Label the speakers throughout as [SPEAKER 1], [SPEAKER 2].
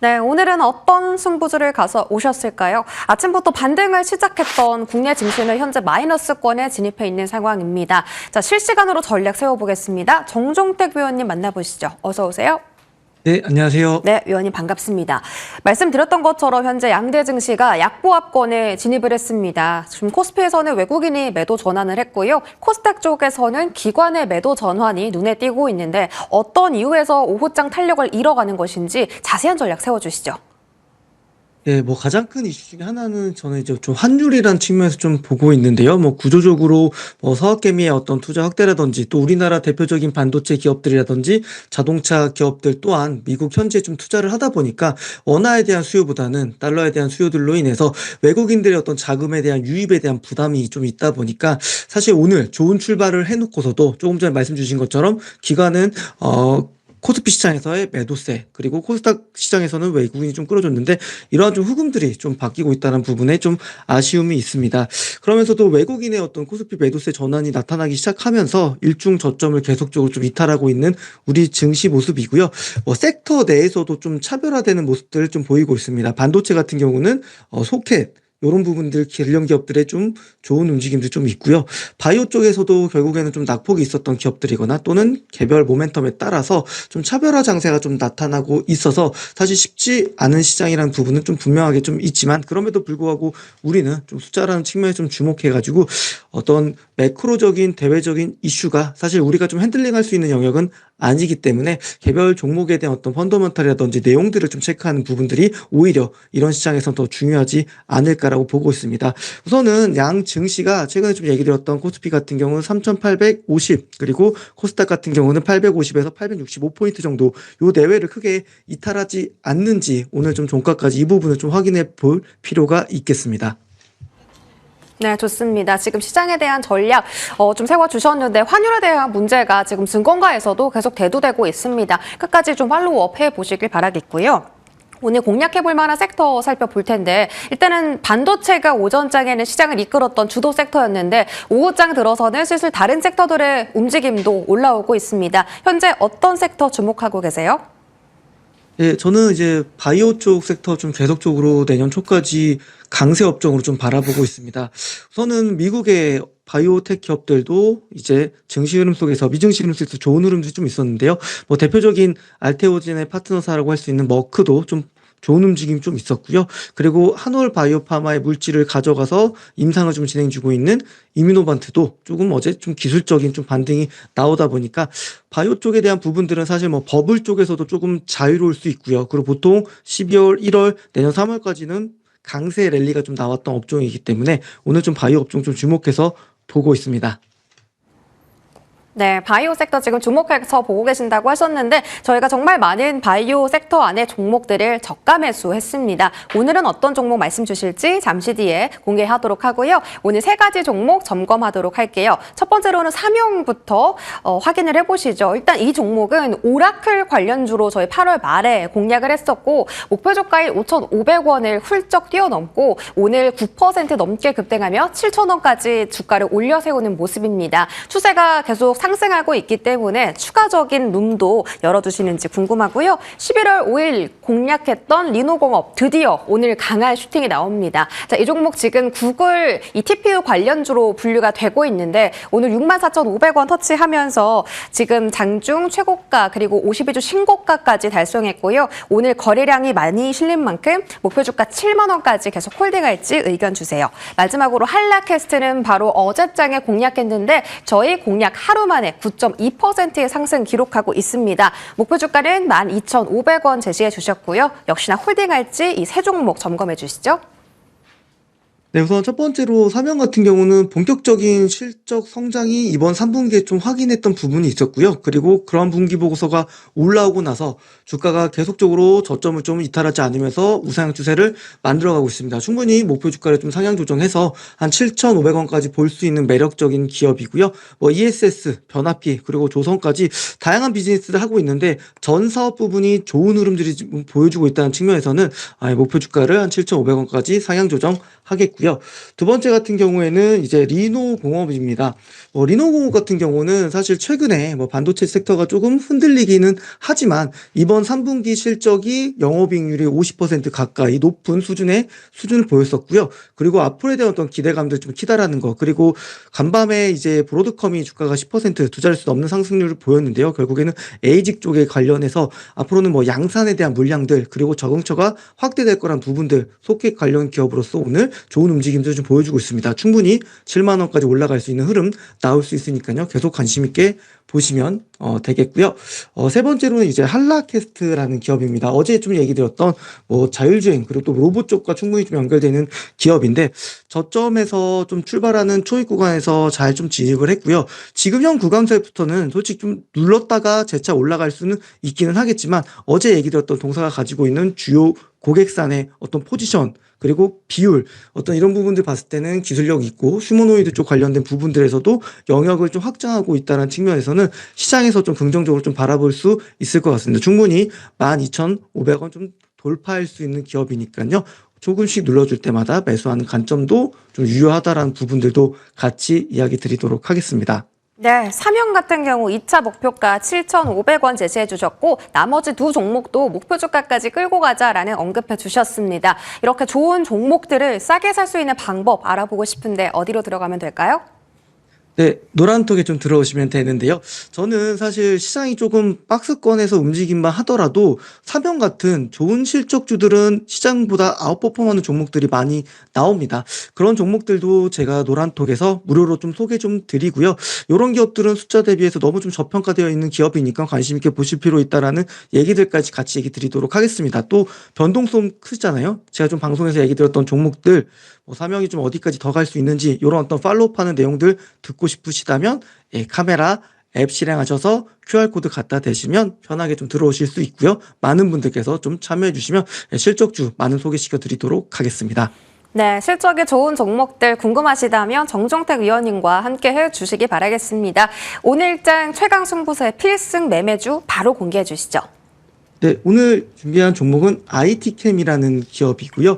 [SPEAKER 1] 네, 오늘은 어떤 승부주를 가서 오셨을까요? 아침부터 반등을 시작했던 국내 증시는 현재 마이너스권에 진입해 있는 상황입니다. 자, 실시간으로 전략 세워보겠습니다. 정종택 위원님 만나보시죠. 어서 오세요.
[SPEAKER 2] 네, 안녕하세요.
[SPEAKER 1] 네, 위원님 반갑습니다. 말씀드렸던 것처럼 현재 양대 증시가 약보합권에 진입을 했습니다. 지금 코스피에서는 외국인이 매도 전환을 했고요. 코스닥 쪽에서는 기관의 매도 전환이 눈에 띄고 있는데 어떤 이유에서 오후장 탄력을 잃어가는 것인지 자세한 전략 세워주시죠.
[SPEAKER 2] 네, 가장 큰 이슈 중에 하나는 저는 이제 좀 환율이란 측면에서 좀 보고 있는데요. 구조적으로 서학개미의 어떤 투자 확대라든지 또 우리나라 대표적인 반도체 기업들이라든지 자동차 기업들 또한 미국 현지에 좀 투자를 하다 보니까 원화에 대한 수요보다는 달러에 대한 수요들로 인해서 외국인들의 어떤 자금에 대한 유입에 대한 부담이 좀 있다 보니까 사실 오늘 좋은 출발을 해놓고서도 조금 전에 말씀 주신 것처럼 기관은 코스피 시장에서의 매도세 그리고 코스닥 시장에서는 외국인이 좀 끌어줬는데 이러한 좀 흐름들이 좀 바뀌고 있다는 부분에 좀 아쉬움이 있습니다. 그러면서도 외국인의 어떤 코스피 매도세 전환이 나타나기 시작하면서 일중 저점을 계속적으로 좀 이탈하고 있는 우리 증시 모습이고요. 섹터 내에서도 좀 차별화되는 모습들을 좀 보이고 있습니다. 반도체 같은 경우는 소켓 이런 부분들 관련 기업들의 좀 좋은 움직임도 좀 있고요. 바이오 쪽에서도 결국에는 좀 낙폭이 있었던 기업들이거나 또는 개별 모멘텀에 따라서 좀 차별화 장세가 좀 나타나고 있어서 사실 쉽지 않은 시장이라는 부분은 좀 분명하게 좀 있지만 그럼에도 불구하고 우리는 좀 숫자라는 측면에 좀 주목해가지고 어떤 매크로적인 대외적인 이슈가 사실 우리가 좀 핸들링할 수 있는 영역은 아니기 때문에 개별 종목에 대한 어떤 펀더멘탈이라든지 내용들을 좀 체크하는 부분들이 오히려 이런 시장에서 더 중요하지 않을까라고 보고 있습니다. 우선은 양 증시가 최근에 좀 얘기 드렸던 코스피 같은 경우는 3,850 그리고 코스닥 같은 경우는 850에서 865포인트 정도 요 내외를 크게 이탈하지 않는지 오늘 좀 종가까지 이 부분을 좀 확인해 볼 필요가 있겠습니다.
[SPEAKER 1] 네, 좋습니다. 지금 시장에 대한 전략 좀 세워주셨는데 환율에 대한 문제가 지금 증권가에서도 계속 대두되고 있습니다. 끝까지 좀 팔로우업 해보시길 바라겠고요. 오늘 공략해볼 만한 섹터 살펴볼 텐데 일단은 반도체가 오전장에는 시장을 이끌었던 주도 섹터였는데 오후장 들어서는 슬슬 다른 섹터들의 움직임도 올라오고 있습니다. 현재 어떤 섹터 주목하고 계세요?
[SPEAKER 2] 예, 저는 이제 바이오 쪽 섹터 좀 계속적으로 내년 초까지 강세 업종으로 좀 바라보고 있습니다. 우선은 미국의 바이오텍 기업들도 이제 증시 흐름 속에서 미증시 흐름 속에서 좋은 흐름들이 좀 있었는데요. 대표적인 알테오젠의 파트너사라고 할 수 있는 머크도 좀 좋은 움직임이 좀 있었고요. 그리고 한올 바이오파마의 물질을 가져가서 임상을 좀 진행 주고 있는 이뮤노반트도 조금 어제 좀 기술적인 좀 반등이 나오다 보니까 바이오 쪽에 대한 부분들은 사실 버블 쪽에서도 조금 자유로울 수 있고요. 그리고 보통 12월, 1월, 내년 3월까지는 강세 랠리가 좀 나왔던 업종이기 때문에 오늘 좀 바이오 업종 좀 주목해서 보고 있습니다.
[SPEAKER 1] 네, 바이오 섹터 지금 주목해서 보고 계신다고 하셨는데 저희가 정말 많은 바이오 섹터 안에 종목들을 저가 매수했습니다. 오늘은 어떤 종목 말씀 주실지 잠시 뒤에 공개하도록 하고요. 오늘 세 가지 종목 점검하도록 할게요. 첫 번째로는 삼용부터 확인을 해보시죠. 일단 이 종목은 오라클 관련주로 저희 8월 말에 공략을 했었고 목표 저가인 5,500원을 훌쩍 뛰어넘고 오늘 9% 넘게 급등하며 7,000원까지 주가를 올려 세우는 모습입니다. 추세가 계속 상승하고 있기 때문에 추가적인 룸도 열어두시는지 궁금하고요. 11월 5일 공략했던 리노공업 드디어 오늘 강한 슈팅이 나옵니다. 자, 이 종목 지금 구글 이 TPU 관련주로 분류가 되고 있는데 오늘 64,500원 터치하면서 지금 장중 최고가 그리고 52주 신고가까지 달성했고요. 오늘 거래량이 많이 실린 만큼 목표 주가 7만 원까지 계속 홀딩할지 의견 주세요. 마지막으로 한라캐스트는 바로 어제장에 공략했는데 저희 공략 하루 만에 9.2%의 상승 기록하고 있습니다. 목표 주가는 12,500원 제시해 주셨고요. 역시나 홀딩할지 이 세 종목 점검해 주시죠.
[SPEAKER 2] 네, 우선 첫 번째로 삼양 같은 경우는 본격적인 실적 성장이 이번 3분기에 좀 확인했던 부분이 있었고요. 그리고 그런 분기 보고서가 올라오고 나서 주가가 계속적으로 저점을 좀 이탈하지 않으면서 우상향 추세를 만들어가고 있습니다. 충분히 목표 주가를 좀 상향 조정해서 한 7,500원까지 볼 수 있는 매력적인 기업이고요. ESS, 변압기, 그리고 조선까지 다양한 비즈니스를 하고 있는데 전 사업 부분이 좋은 흐름들이 보여주고 있다는 측면에서는 목표 주가를 한 7,500원까지 상향 조정하겠고요. 있고요. 두 번째 같은 경우에는 이제 리노공업입니다. 리노공업 같은 경우는 사실 최근에 반도체 섹터가 조금 흔들리기는 하지만 이번 3분기 실적이 영업이익률이 50% 가까이 높은 수준을 보였었고요. 그리고 앞으로에 대한 어떤 기대감들 좀 키다라는 거, 그리고 간밤에 이제 브로드컴이 주가가 10%두 자릿수 넘는 상승률을 보였는데요. 결국에는 에이직 쪽에 관련해서 앞으로는 양산에 대한 물량들, 그리고 적응처가 확대될 거란 부분들, 속객 관련 기업으로서 오늘 좋은 움직임들을 좀 보여주고 있습니다. 충분히 7만 원까지 올라갈 수 있는 흐름 나올 수 있으니까요. 계속 관심 있게 보시면 되겠고요. 세 번째로는 이제 한라캐스트라는 기업입니다. 어제 좀 얘기 드렸던 자율주행, 그리고 또 로봇 쪽과 충분히 좀 연결되는 기업인데, 저점에서 좀 출발하는 초입 구간에서 잘 좀 진입을 했고요. 지금 현 구간에서부터는 솔직히 좀 눌렀다가 재차 올라갈 수는 있기는 하겠지만, 어제 얘기 드렸던 동사가 가지고 있는 주요 고객산의 어떤 포지션, 그리고 비율, 어떤 이런 부분들 봤을 때는 기술력 있고 휴머노이드 쪽 관련된 부분들에서도 영역을 좀 확장하고 있다는 측면에서는 시장에서 좀 긍정적으로 좀 바라볼 수 있을 것 같습니다. 충분히 12,500원 좀 돌파할 수 있는 기업이니까요. 조금씩 눌러줄 때마다 매수하는 관점도 좀 유효하다라는 부분들도 같이 이야기 드리도록 하겠습니다.
[SPEAKER 1] 네, 삼형 같은 경우 2차 목표가 7,500원 제시해 주셨고 나머지 두 종목도 목표 주가까지 끌고 가자라는 언급해 주셨습니다. 이렇게 좋은 종목들을 싸게 살 수 있는 방법 알아보고 싶은데 어디로 들어가면 될까요?
[SPEAKER 2] 네, 노란톡에 좀 들어오시면 되는데요. 저는 사실 시장이 조금 박스권에서 움직임만 하더라도 삼형 같은 좋은 실적주들은 시장보다 아웃퍼폼하는 종목들이 많이 나옵니다. 그런 종목들도 제가 노란톡에서 무료로 좀 소개 좀 드리고요. 이런 기업들은 숫자 대비해서 너무 좀 저평가되어 있는 기업이니까 관심 있게 보실 필요 있다라는 얘기들까지 같이 얘기 드리도록 하겠습니다. 또 변동성 크잖아요. 제가 좀 방송에서 얘기 드렸던 종목들, 삼형이 좀 어디까지 더 갈 수 있는지 이런 어떤 팔로우하는 내용들 듣고 싶으시다면 카메라 앱 실행하셔서 QR코드 갖다 대시면 편하게 좀 들어오실 수 있고요. 많은 분들께서 좀 참여해 주시면 실적주 많은 소개시켜 드리도록 하겠습니다.
[SPEAKER 1] 네, 실적이 좋은 종목들 궁금하시다면 정종택 위원님과 함께 해주시기 바라겠습니다. 오늘장 최강 승부수의 필승 매매주 바로 공개해 주시죠.
[SPEAKER 2] 네, 오늘 준비한 종목은 IT캠이라는 기업이고요.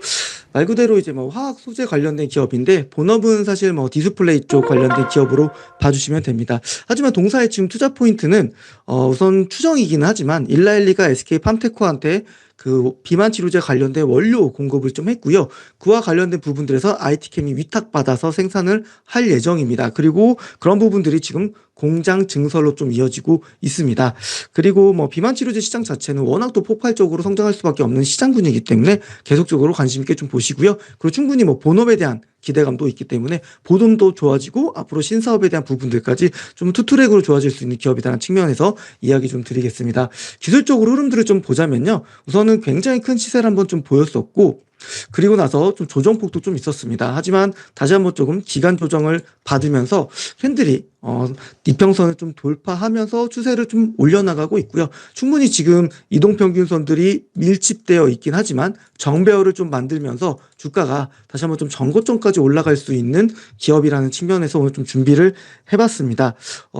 [SPEAKER 2] 말 그대로 이제 화학 소재 관련된 기업인데, 본업은 사실 디스플레이 쪽 관련된 기업으로 봐주시면 됩니다. 하지만 동사의 지금 투자 포인트는 우선 추정이기는 하지만 일라엘리가 SK팜테코한테 그 비만 치료제 관련된 원료 공급을 좀 했고요. 그와 관련된 부분들에서 IT캠이 위탁받아서 생산을 할 예정입니다. 그리고 그런 부분들이 지금 공장 증설로 좀 이어지고 있습니다. 그리고 비만 치료제 시장 자체는 워낙 또 폭발적으로 성장할 수밖에 없는 시장군이기 때문에 계속적으로 관심 있게 좀 보시고요. 그리고 충분히 본업에 대한 기대감도 있기 때문에 보dom도 좋아지고 앞으로 신사업에 대한 부분들까지 좀 투트랙으로 좋아질 수 있는 기업이라는 측면에서 이야기 좀 드리겠습니다. 기술적으로 흐름들을 좀 보자면요. 우선은 굉장히 큰 시세를 한번 좀 보였었고, 그리고 나서 좀 조정폭도 좀 있었습니다. 하지만 다시 한번 조금 기간 조정을 받으면서 캔들이 이평선을 좀 돌파하면서 추세를 좀 올려나가고 있고요. 충분히 지금 이동평균선들이 밀집되어 있긴 하지만 정배열을 좀 만들면서 주가가 다시 한번 좀 전고점까지 올라갈 수 있는 기업이라는 측면에서 오늘 좀 준비를 해봤습니다.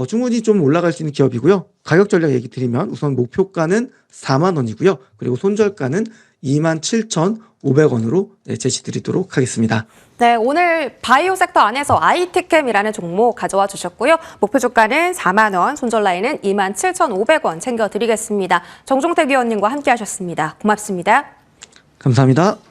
[SPEAKER 2] 충분히 좀 올라갈 수 있는 기업이고요. 가격 전략 얘기 드리면 우선 목표가는 4만 원이고요. 그리고 손절가는 27,500원으로 제시 드리도록 하겠습니다.
[SPEAKER 1] 네, 오늘 바이오 섹터 안에서 IT캠이라는 종목 가져와 주셨고요. 목표 주가는 4만 원, 손절 라인은 27,500원 챙겨드리겠습니다. 정종택 위원님과 함께 하셨습니다. 고맙습니다.
[SPEAKER 2] 감사합니다.